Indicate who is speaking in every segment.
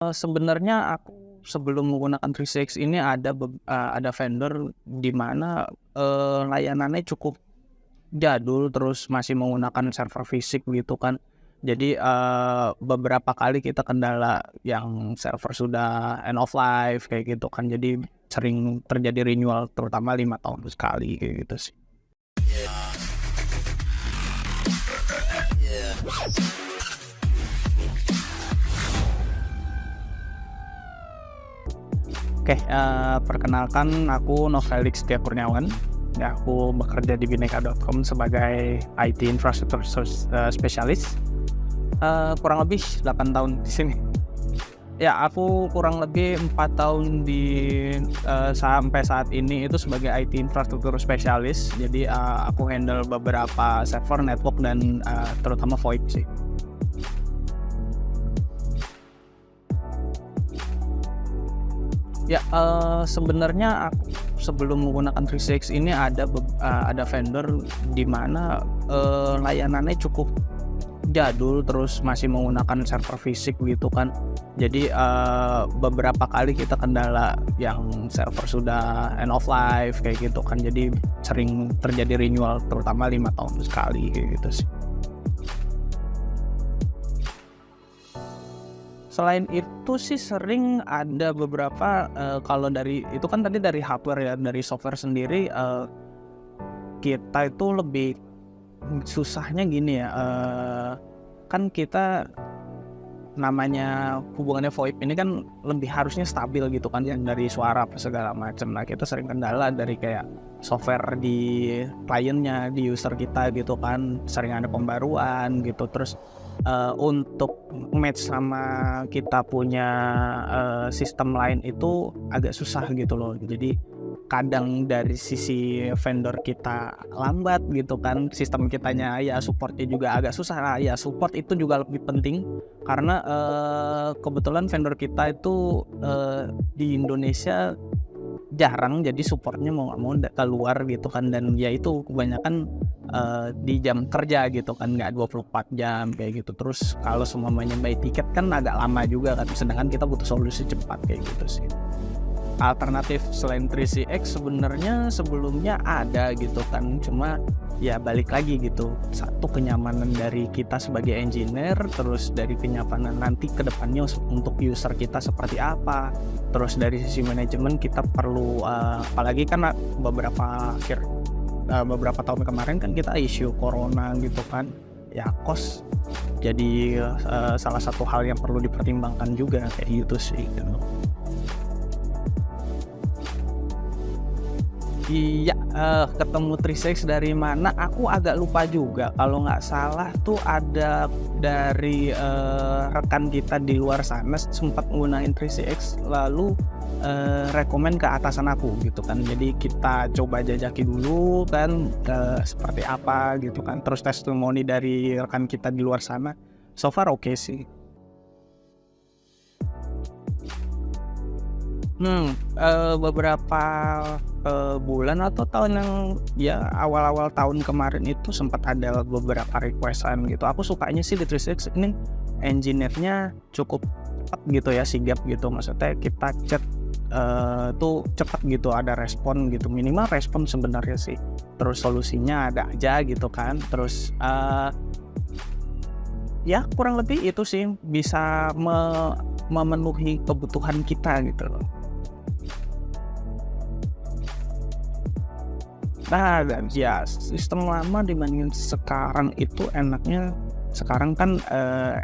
Speaker 1: Sebenarnya aku sebelum menggunakan 3CX ini ada vendor di mana, layanannya cukup jadul, terus masih menggunakan server fisik gitu kan. Jadi, beberapa kali kita kendala yang server sudah end of life kayak gitu kan. Jadi sering terjadi renewal terutama 5 tahun sekali kayak gitu sih. Oke, perkenalkan aku Novelix Setia Kurniawan. Ya, aku bekerja di Bineka.com sebagai IT Infrastructure Specialist. Kurang lebih 8 tahun di sini. Ya, aku kurang lebih 4 tahun sampai saat ini itu sebagai IT Infrastructure Specialist. Jadi, aku handle beberapa server, network, dan terutama VoIP sih. Ya, sebenarnya aku sebelum menggunakan 3CX ini ada vendor di mana, layanannya cukup jadul, terus masih menggunakan server fisik gitu kan. Jadi, beberapa kali kita kendala yang server sudah end of life kayak gitu kan. Jadi sering terjadi renewal terutama 5 tahun sekali kayak gitu sih. Selain itu sih sering ada beberapa, kalau dari itu kan tadi dari hardware ya, dari software sendiri, kita itu lebih susahnya gini ya, kan kita namanya hubungannya VoIP ini kan lebih harusnya stabil gitu kan, yang dari suara apa segala macam. Nah, kita sering kendala dari kayak software di kliennya, di user kita gitu kan, sering ada pembaruan gitu. Terus untuk match sama kita punya sistem lain itu agak susah gitu loh. Jadi kadang dari sisi vendor kita lambat gitu kan, sistem kitanya ya supportnya juga agak susah. Nah, ya support itu juga lebih penting karena kebetulan vendor kita itu di Indonesia jarang, jadi supportnya mau nggak mau keluar gitu kan, dan ya itu kebanyakan di jam kerja gitu kan, nggak 24 jam kayak gitu. Terus kalau semuanya by tiket kan agak lama juga kan, sedangkan kita butuh solusi cepat kayak gitu sih. Alternatif selain 3CX sebenarnya sebelumnya ada gitu kan, cuma ya balik lagi gitu, satu kenyamanan dari kita sebagai engineer, terus dari kenyamanan nanti ke depannya untuk user kita seperti apa, terus dari sisi manajemen kita perlu, apalagi kan beberapa tahun kemarin kan kita isu corona gitu kan, ya cost jadi salah satu hal yang perlu dipertimbangkan juga kayak gitu sih gitu. Iya, ketemu 3CX dari mana aku agak lupa juga, kalau nggak salah tuh ada dari, rekan kita di luar sana sempat menggunakan 3CX lalu, rekomen ke atasan aku gitu kan. Jadi kita coba jajaki dulu kan, seperti apa gitu kan, terus testimoni dari rekan kita di luar sana, so far oke sih. Beberapa, bulan atau tahun yang ya awal-awal tahun kemarin itu sempat ada beberapa request-an gitu. Aku sukanya sih di 3CX ini engineer-nya cukup cepat gitu ya, sigap gitu. Maksudnya kita chat, tuh cepat gitu, ada respon gitu, minimal respon sebenarnya sih. Terus solusinya ada aja gitu kan. Terus, ya kurang lebih itu sih, bisa memenuhi kebutuhan kita gitu loh. Nah, dan ya sistem lama dibandingin sekarang itu enaknya sekarang kan,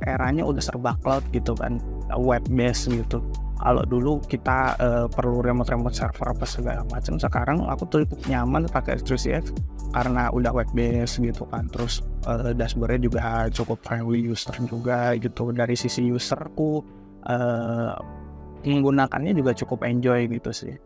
Speaker 1: eranya udah serba cloud gitu kan, web based gitu. Kalau dulu kita, perlu remote server apa segala macam, sekarang aku tuh cukup nyaman pakai 3CX karena udah web based gitu kan. Terus, dashboard-nya juga cukup friendly user juga gitu. Dari sisi userku, eee, menggunakannya juga cukup enjoy gitu sih.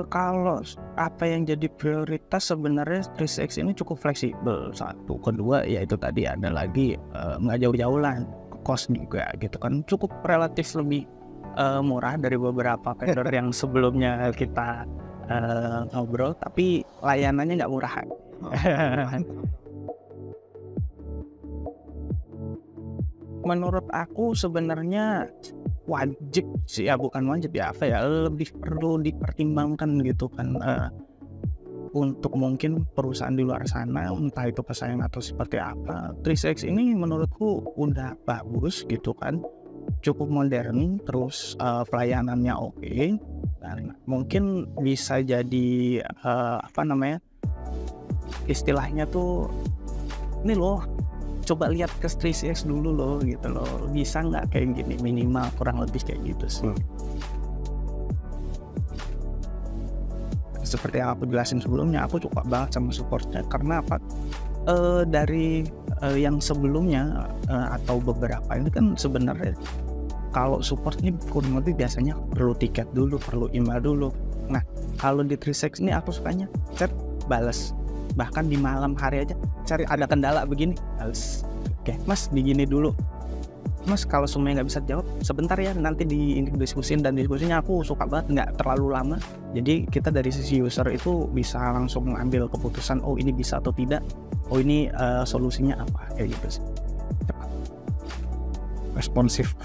Speaker 1: Kalau apa yang jadi prioritas sebenarnya 3CX ini cukup fleksibel, satu. Kedua, ya itu tadi ada lagi, nggak jauh-jauh lah, cost juga gitu kan, cukup relatif lebih, murah dari beberapa vendor yang sebelumnya kita, ngobrol, tapi layanannya nggak murahan.
Speaker 2: Oh, mantap.
Speaker 1: menurut aku sebenarnya wajib sih ya, bukan wajib ya, apa ya, lebih perlu dipertimbangkan gitu kan, untuk mungkin perusahaan di luar sana, entah itu pesaing atau seperti apa. 3CX ini menurutku udah bagus gitu kan, cukup modern, terus pelayanannya oke, dan mungkin bisa jadi apa namanya, istilahnya tuh, ini loh, coba lihat ke 3CX dulu loh gitu loh, bisa nggak kayak gini, minimal kurang lebih kayak gitu sih. Seperti yang aku jelasin sebelumnya, aku suka banget sama supportnya karena apa, dari yang sebelumnya atau beberapa ini kan sebenarnya kalau support ini kurang lebih biasanya perlu tiket dulu, perlu email dulu. Nah, kalau di 3CX ini aku sukanya chat, bales. Bahkan di malam hari aja, cari ada kendala begini, bales. Oke, Mas digini dulu. Mas kalau semuanya nggak bisa jawab, sebentar ya, nanti diskusin, dan diskusinya aku suka banget, nggak terlalu lama. Jadi kita dari sisi user itu bisa langsung mengambil keputusan, oh ini bisa atau tidak, oh ini solusinya apa, kayak gitu sih. Cepat. Responsif.